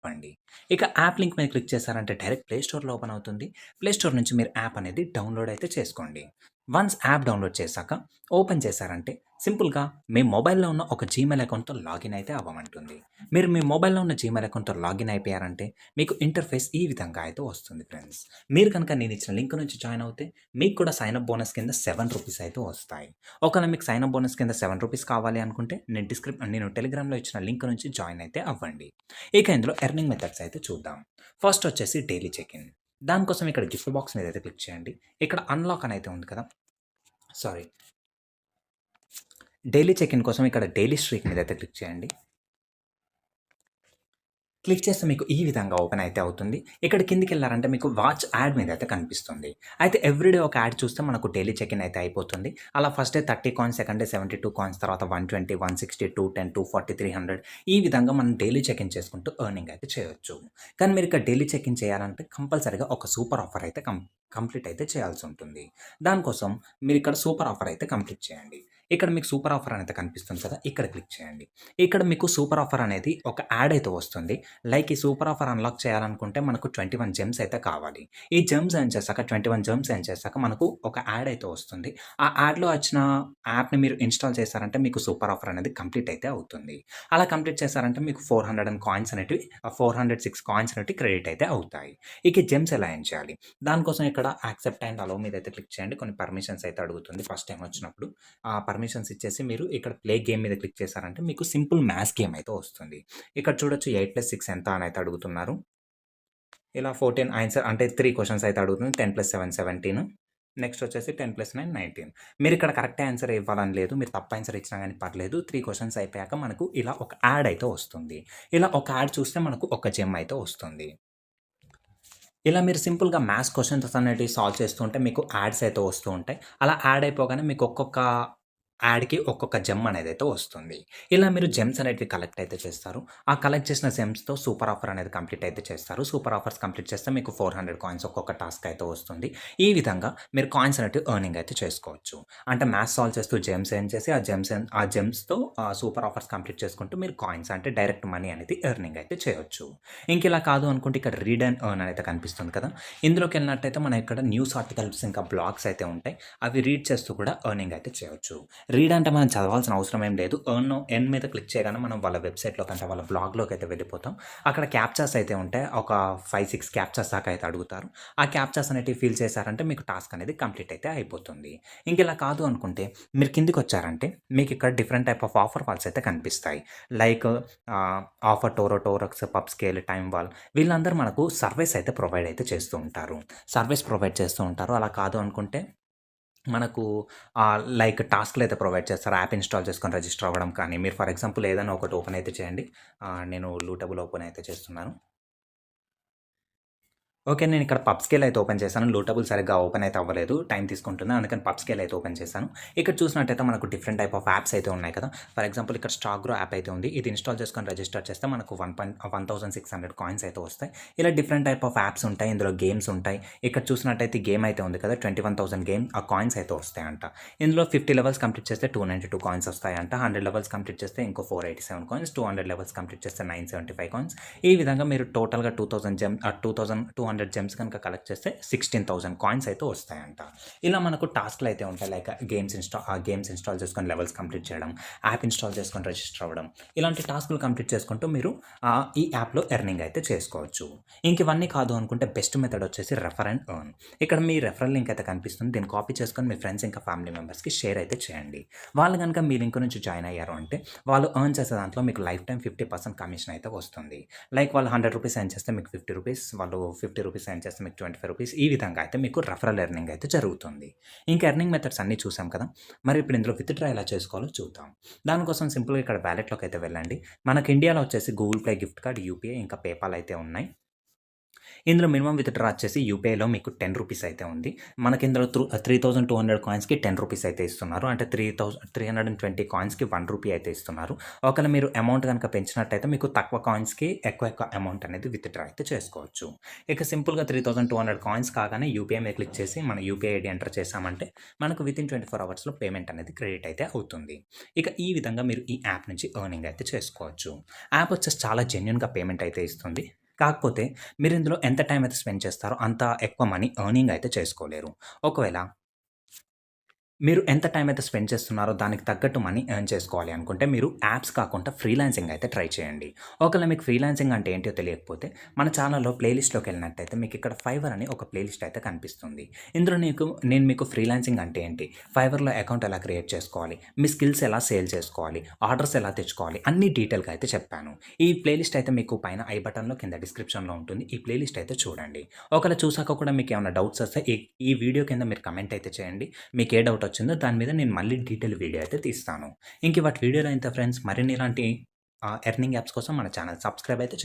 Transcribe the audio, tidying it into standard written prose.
అవ్వండి. ఇక app link మీద క్లిక్ చేశారంటే డైరెక్ట్ ప్లే స్టోర్‌లో ఓపెన్ అవుతుంది. ప్లే స్టోర్ నుంచి మీరు యాప్ అనేది డౌన్‌లోడ్ అయితే చేసుకోండి. వన్స్ యాప్ డౌన్‌లోడ్ చేశాక ఓపెన్ చేశారంటే సింపుల్‌గా మీ మొబైల్‌లో ఉన్న ఒక జీమెయిల్ అకౌంట్‌తో లాగిన్ అయితే అవ్వమంటుంది. మీరు మీ మొబైల్‌లో ఉన్న జీమెయిల్ అకౌంట్‌తో లాగిన్ అయిపోయారంటే మీకు ఇంటర్ఫేస్ ఈ విధంగా అయితే వస్తుంది ఫ్రెండ్స్. మీరు కనుక నేను ఇచ్చిన లింక్ నుంచి జాయిన్ అవుతే మీకు కూడా సైన్ అప్ బోనస్ కింద రూ. 7 అయితే వస్తాయి. ఒకవేళ మీకు సైన్ అప్ బోనస్ కింద రూ. 7 కావాలి అనుకుంటే నేను టెలిగ్రామ్‌లో ఇచ్చిన లింక్ నుంచి జాయిన్ అయితే అవ్వండి. ఇక ఇందులో ఎర్నింగ్ మెథడ్స్ అయితే చూద్దాం. ఫస్ట్ వచ్చేసి డైలీ చెక్ ఇన్. దానికోసం ఇక్కడ గిఫ్ట్ బాక్స్ మీద అయితే క్లిక్ చేయండి. ఇక్కడ అన్‌లాక్ అని అయితే ఉంది కదా! సారీ. డైలీ చెక్ ఇన్ కోసం ఇక్కడ డైలీ స్ట్రీక్ మీద అయితే క్లిక్ చేయండి. క్లిక్ చేస్తే మీకు ఈ విధంగా ఓపెన్ అయితే అవుతుంది. ఇక్కడ కిందికెళ్లారంటే మీకు వాచ్ యాడ్ మీద అయితే కనిపిస్తుంది. అయితే ఎవ్రీడే ఒక యాడ్ చూస్తే మనకు డైలీ చెక్ ఇన్ అయితే అయిపోతుంది. అలా first day 30 coins, second day 72 coins, తర్వాత 120, 160, 210, 240, 300 ఈ విధంగా మనం డైలీ చెక్ ఇన్ చేసుకుంటూ ఎర్నింగ్ అయితే చేయొచ్చు. కానీ మీరు ఇక్కడ డైలీ చెక్ ఇన్ చేయాలంటే కంపల్సరీగా ఒక సూపర్ ఆఫర్ అయితే కంప్లీట్ అయితే చేయాల్సి ఉంటుంది. దానికోసం మీరు ఇక్కడ సూపర్ ఆఫర్ అయితే కంప్లీట్ చేయండి. ఇక్కడ మీకు సూపర్ ఆఫర్ అనేది కనిపిస్తుంది కదా! ఇక్కడ క్లిక్ చేయండి. ఇక్కడ మీకు సూపర్ ఆఫర్ అనేది ఒక యాడ్ అయితే వస్తుంది. లైక్ ఈ సూపర్ ఆఫర్ అన్లాక్ చేయాలనుకుంటే మనకు 21 జెమ్స్ అయితే కావాలి. ఈ జెమ్స్ ఎర్న్ చేశాక 21 జెమ్స్ ఎర్న్ చేశాక మనకు ఒక యాడ్ అయితే వస్తుంది. ఆ యాడ్‌లో వచ్చిన యాప్‌ని మీరు ఇన్‌స్టాల్ చేశారంటే మీకు సూపర్ ఆఫర్ అనేది కంప్లీట్ అయితే అవుతుంది. అలా కంప్లీట్ చేశారంటే మీకు 406 కాయిన్స్ అనేటివి క్రెడిట్ అయితే అవుతాయి. ఇక ఈ జెమ్స్ ఎలా ఎర్న్ చేయాలి? దానికోసం ఇక్కడ యాక్సెప్ట్ అండ్ అలో మీద అయితే క్లిక్ చేయండి. కొన్ని పర్మిషన్స్ అయితే అడుగుతుంది ఫస్ట్ టైమ్ వచ్చినప్పుడు. ఆ పర్మిషన్స్ ఇచ్చేసి మీరు ఇక్కడ ప్లే గేమ్ మీద క్లిక్ చేశారంటే మీకు సింపుల్ మ్యాథ్స్ గేమ్ అయితే వస్తుంది. ఇక్కడ చూడొచ్చు 8+6 ఎంత అని అయితే అడుగుతున్నారు. ఇలా 14 ఆన్సర్ అంటే 3 క్వెషన్స్ అయితే అడుగుతుంది. 10+7 17. నెక్స్ట్ వచ్చేసి 10+9 19. మీరు ఇక్కడ కరెక్ట్ ఆన్సర్ ఇవ్వాలని లేదు. మీరు తప్పు ఆన్సర్ ఇచ్చినా గాని పర్లేదు. 3 క్వెషన్స్ అయిపోయాక మనకు ఇలా ఒక యాడ్ అయితే వస్తుంది. ఇలా ఒక యాడ్ చూస్తే మనకు ఒక జెమ్ అయితే వస్తుంది. ఇలా మీరు సింపుల్‌గా మ్యాథ్స్ క్వెషన్స్ అనేటివి సాల్వ్ చేస్తూ ఉంటే మీకు యాడ్స్ అయితే వస్తూ ఉంటాయి. అలా యాడ్ అయిపోగానే మీకు ఒక్కొక్క యాడ్‌కి ఒక్కొక్క జెమ్ అనేదైతే వస్తుంది. ఇలా మీరు జెమ్స్ అనేటివి కలెక్ట్ అయితే చేస్తారు. ఆ కలెక్ట్ చేసిన జెమ్స్‌తో సూపర్ ఆఫర్ అనేది కంప్లీట్ అయితే చేస్తారు. సూపర్ ఆఫర్స్ కంప్లీట్ చేస్తే మీకు 400 కాయిన్స్ ఒక్కొక్క టాస్క్ అయితే వస్తుంది. ఈ విధంగా మీరు కాయిన్స్ అనేటివి ఎర్నింగ్ అయితే చేసుకోవచ్చు. అంటే మ్యాథ్స్ సాల్వ్ చేస్తూ జెమ్స్ ఎర్న్ చేసి ఆ జెమ్స్‌తో సూపర్ ఆఫర్స్ కంప్లీట్ చేసుకుంటూ మీరు కాయిన్స్ అంటే డైరెక్ట్ మనీ అనేది ఎర్నింగ్ అయితే చేయొచ్చు. ఇంకిలా కాదు అనుకుంటే ఇక్కడ రీడ్ అండ్ ఎర్న్ అయితే కనిపిస్తుంది కదా! ఇందులోకెళ్ళినట్టయితే మన ఇక్కడ న్యూస్ ఆర్టికల్స్ ఇంకా బ్లాగ్స్ అయితే ఉంటాయి. అవి రీడ్ చేస్తూ కూడా ఎర్నింగ్ అయితే చేయొచ్చు. రీడ్ అంటే మనం చదవాల్సిన అవసరం ఏం లేదు. ఎర్న్ మీద క్లిక్ చేయగానే మనం వాళ్ళ వెబ్‌సైట్‌లోకి అంటే వాళ్ళ బ్లాగ్‌లోకి అయితే వెళ్ళిపోతాం. అక్కడ క్యాప్చాస్ అయితే ఉంటాయి. ఒక 5, 6 క్యాప్చాస్ దాకా అయితే అడుగుతారు. ఆ క్యాప్చాస్ అనేటివి ఫిల్ చేశారంటే మీకు టాస్క్ అనేది కంప్లీట్ అయితే అయిపోతుంది. ఇంకిలా కాదు అనుకుంటే మీరు కిందకొచ్చారంటే మీకు ఇక్కడ different type of offer walls అయితే కనిపిస్తాయి. Like offer Torox, Pubscale, TimeWall వీళ్ళందరూ మనకు సర్వీస్ అయితే ప్రొవైడ్ అయితే చేస్తూ ఉంటారు. సర్వీస్ ప్రొవైడ్ చేస్తూ ఉంటారు. అలా కాదు అనుకుంటే మనకు లైక్ టాస్క్‌లయితే ప్రొవైడ్ చేస్తారు. యాప్ ఇన్‌స్టాల్ చేసుకొని రిజిస్టర్ అవ్వడం కానీ, మీరు ఫర్ ఎగ్జాంపుల్ ఏదైనా ఒకటి ఓపెన్ అయితే చేయండి. నేను లూటబుల్ ఓపెన్ అయితే చేస్తున్నాను. ఓకే. నేనిక్కడ పబ్ స్కేల్ అయితే ఓపెన్ చేశాను. లూటబుల్ సరిగ్గా ఓపెన్ అయితే అవ్వలేదు. టైం తీసుకుంటుంది. అందుకని పబ్ స్కేల్ అయితే ఓపెన్ చేశాను. ఇక్కడ చూసినట్టయితే మనకు డిఫరెంట్ టైప్ ఆఫ్ యాప్స్ అయితే ఉన్నాయి కదా! ఫర్ ఎగ్జాంపుల్ ఇక్కడ స్టాక్‌గ్రో యాప్ అయితే ఉంది. ఇది ఇన్‌స్టాల్ చేసుకొని రిజిస్టర్ చేస్తే మనకు 1600 కాయిన్స్ అయితే వస్తాయి. ఇలా డిఫరెంట్ టైప్ ఆఫ్ యాప్స్ ఉంటాయి. ఇందులో గేమ్స్ ఉంటాయి. ఇక్కడ చూసినట్టయితే గేమ్ అయితే ఉంది కదా! 21,000 గేమ్ ఆ కాయిన్స్ అయితే వస్తాయంట. ఇందులో 50 లెవెల్స్ కంప్లీట్ చేస్తే 292 కాయిన్స్ వస్తాయంట. 100 లెవెల్స్ కంప్లీట్ చేస్తే ఇంకో 487 కాయిన్స్. 200 లెవెల్స్ కంప్లీట్ చేస్తే 975 కాయిన్స్. ఈ విధంగా మీరు టోటల్‌గా 2200 జెమ్స్ కనుక కలెక్ట్ చేస్తే 16,000 కాయిన్స్ అయితే వస్తాయంట. ఇలా మనకు టాస్క్‌లు అయితే ఉంటాయి. లైక్ గేమ్స్ ఇన్‌స్టాల్ చేసుకొని లెవెల్స్ కంప్లీట్ చేయడం, యాప్ ఇన్‌స్టాల్ చేసుకొని రిజిస్టర్ అవ్వడం. ఇలాంటి టాస్క్‌లు కంప్లీట్ చేసుకుంటూ మీరు ఈ యాప్‌లో ఎర్నింగ్ అయితే చేసుకోవచ్చు. ఇంక ఇవన్నీ కాదు అనుకుంటే బెస్ట్ మెథడ్ వచ్చేసి రెఫర్ అండ్ ఎర్న్. ఇక్కడ మీ రెఫరల్ లింక్ అయితే కనిపిస్తుంది. దీన్ని కాపీ చేసుకొని మీ ఫ్రెండ్స్ ఇంకా ఫ్యామిలీ మెంబర్స్‌కి షేర్ అయితే చేయండి. వాళ్ళు గనుక మీ లింక్ నుంచి జాయిన్ అయ్యారు అంటే వాళ్ళు ఎర్న్ చేసే దాంట్లో మీకు లైఫ్ టైమ్ 50% కమిషన్ అయితే వస్తుంది. లైక్ వాళ్ళు రూ. 100 ఎర్న్ చేస్తే మీకు రూ. 50, వాళ్ళు రూ. 50 ఎర్న్ చేస్తే మీకు రూ. 25 ఈ విధంగా అయితే మీకు రెఫరల్ ఎర్నింగ్ అయితే జరుగుతుంది. ఇంకా ఎర్నింగ్ మెథడ్స్ అన్నీ చూసాం కదా! మరి ఇప్పుడు ఇందులో విత్‌డ్రా ఎలా చేసుకోవాలో చూద్దాం. దానికోసం సింపుల్‌గా ఇక్కడ వాలెట్‌లోకి అయితే వెళ్ళండి. మనకు ఇండియాలో వచ్చేసి Google play, gift card, UPI ఇంకా పేపాల్ అయితే ఉన్నాయి. ఇందులో మినిమమ్ విత్‌డ్రా వచ్చేసి యూపీఐలో మీకు రూ. 10 అయితే ఉంది. మనకి ఇందులో 3200 కాయిన్స్‌కి రూ. 10 అయితే ఇస్తున్నారు. అంటే 320 కాయిన్స్‌కి రూ. 1 అయితే ఇస్తున్నారు. ఒకవేళ మీరు అమౌంట్ గనక పెంచినట్టయితే మీకు తక్కువ కాయిన్స్‌కి ఎక్కువ అమౌంట్ అనేది విత్‌డ్రా అయితే చేసుకోవచ్చు. ఇక సింపుల్‌గా 3200 కాయిన్స్ కాగానే యూపీఐ మీద క్లిక్ చేసి మన యూపీఐ ఐడీ ఎంటర్ చేశామంటే మనకు వితిన్ 24 అవర్స్‌లో పేమెంట్ అనేది క్రెడిట్ అయితే అవుతుంది. ఇక ఈ విధంగా మీరు ఈ యాప్ నుంచి ఎర్నింగ్ అయితే చేసుకోవచ్చు. యాప్ వచ్చేసి చాలా జెన్యూన్‌గా పేమెంట్ అయితే ఇస్తుంది. కాకపోతే మీరు ఇందులో ఎంత టైమ్ అయితే స్పెండ్ చేస్తారో అంత ఎక్కువ మనీ ఎర్నింగ్ అయితే చేసుకోలేరు. ఒకవేళ మీరు ఎంత టైమ్ అయితే స్పెండ్ చేస్తున్నారో దానికి తగ్గట్టు మనీ ఎర్న్ చేసుకోవాలి అనుకుంటే మీరు యాప్స్ కాకుండా ఫ్రీలాన్సింగ్ అయితే ట్రై చేయండి. ఒకవేళ మీకు ఫ్రీలాన్సింగ్ అంటే ఏంటో తెలియకపోతే మన ఛానల్‌లో ప్లేలిస్ట్‌లోకి వెళ్ళినట్టయితే మీకు ఇక్కడ ఫైవర్ అని ఒక ప్లేలిస్ట్ అయితే కనిపిస్తుంది. ఇందులో నేను మీకు ఫ్రీలాన్సింగ్ అంటే ఏంటి, ఫైవర్‌లో అకౌంట్ ఎలా క్రియేట్ చేసుకోవాలి, మీ స్కిల్స్ ఎలా సేల్ చేసుకోవాలి, ఆర్డర్స్ ఎలా తెచ్చుకోవాలి అన్నీ డీటెయిల్‌గా అయితే చెప్పాను. ఈ ప్లేలిస్ట్ అయితే మీకు పైన ఐ బటన్‌లో కింద డిస్క్రిప్షన్‌లో ఉంటుంది. ఈ ప్లేలిస్ట్ అయితే చూడండి. ఒకవేళ చూసాక కూడా మీకు ఏమైనా డౌట్స్ వస్తే ఈ వీడియో కింద మీరు కమెంట్ అయితే చేయండి. మీకు ఏ డౌట్ వచ్చిందో దాని మీద నేను మళ్ళీ డీటెయిల్ వీడియో అయితే తీస్తాను. ఇంక వాటి వీడియోలో ఇంత ఫ్రెండ్స్. మరిన్ని ఇలాంటి ఎర్నింగ్ యాప్స్ కోసం మన ఛానల్ సబ్స్క్రైబ్ అయితే